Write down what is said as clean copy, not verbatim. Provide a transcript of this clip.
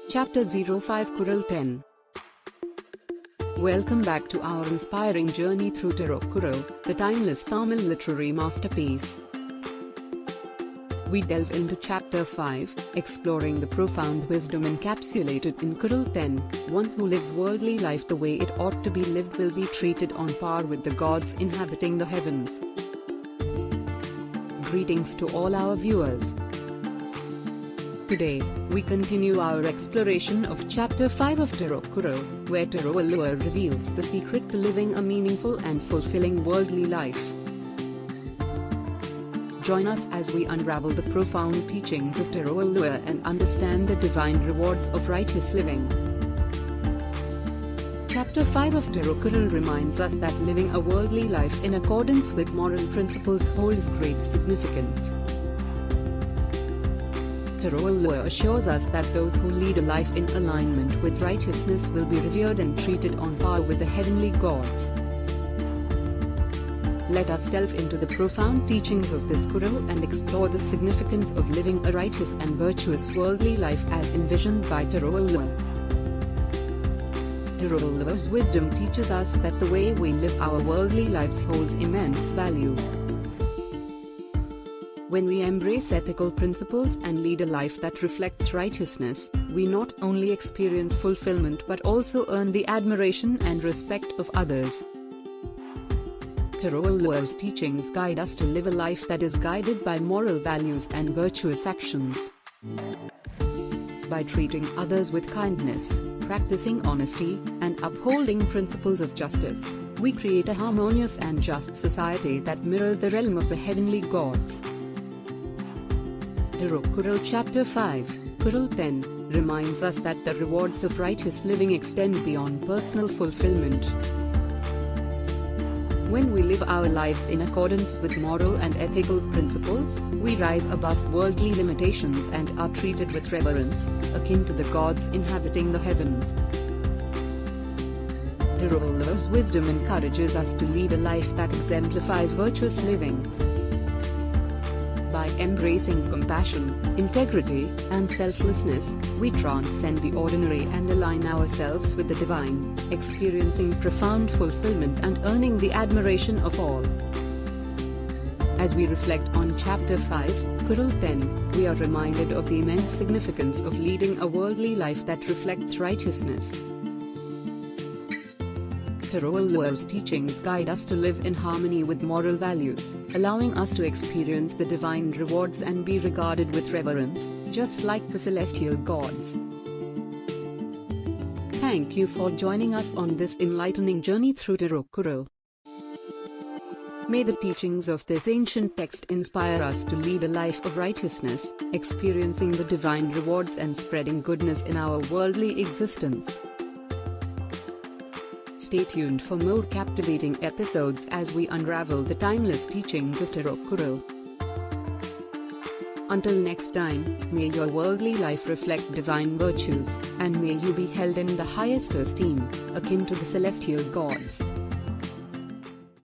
Chapter 05 Kural 10. Welcome back to our inspiring journey through Thirukural, the timeless Tamil literary masterpiece. We delve into Chapter 5, exploring the profound wisdom encapsulated in Kural 10. One who lives worldly life the way it ought to be lived will be treated on par with the gods inhabiting the heavens. Greetings to all our viewers. Today, we continue our exploration of Chapter 5 of Thirukural, where Thirukural reveals the secret to living a meaningful and fulfilling worldly life. Join us as we unravel the profound teachings of Thirukural and understand the divine rewards of righteous living. Chapter 5 of Thirukural reminds us that living a worldly life in accordance with moral principles holds great significance. Thirukural assures us that those who lead a life in alignment with righteousness will be revered and treated on par with the heavenly gods. Let us delve into the profound teachings of this Kural and explore the significance of living a righteous and virtuous worldly life as envisioned by Thirukural. Thirukulal's wisdom teaches us that the way we live our worldly lives holds immense value. When we embrace ethical principles and lead a life that reflects righteousness, we not only experience fulfillment but also earn the admiration and respect of others. Thirukulal's teachings guide us to live a life that is guided by moral values and virtuous actions. By treating others with kindness, practicing honesty, and upholding principles of justice, we create a harmonious and just society that mirrors the realm of the heavenly gods. Thirukural Chapter 5, Kural 10, reminds us that the rewards of righteous living extend beyond personal fulfillment. When we live our lives in accordance with moral and ethical principles, we rise above worldly limitations and are treated with reverence, akin to the gods inhabiting the heavens. Thirukulal's wisdom encourages us to lead a life that exemplifies virtuous living. By embracing compassion, integrity, and selflessness, we transcend the ordinary and align ourselves with the divine, experiencing profound fulfillment and earning the admiration of all. As we reflect on Chapter 5, Kural 10, we are reminded of the immense significance of leading a worldly life that reflects righteousness. Thirukulal's teachings guide us to live in harmony with moral values, allowing us to experience the divine rewards and be regarded with reverence, just like the celestial gods. Thank you for joining us on this enlightening journey through Thirukural. May the teachings of this ancient text inspire us to lead a life of righteousness, experiencing the divine rewards and spreading goodness in our worldly existence. Stay tuned for more captivating episodes as we unravel the timeless teachings of Thirukural. Until next time, may your worldly life reflect divine virtues, and may you be held in the highest esteem, akin to the celestial gods.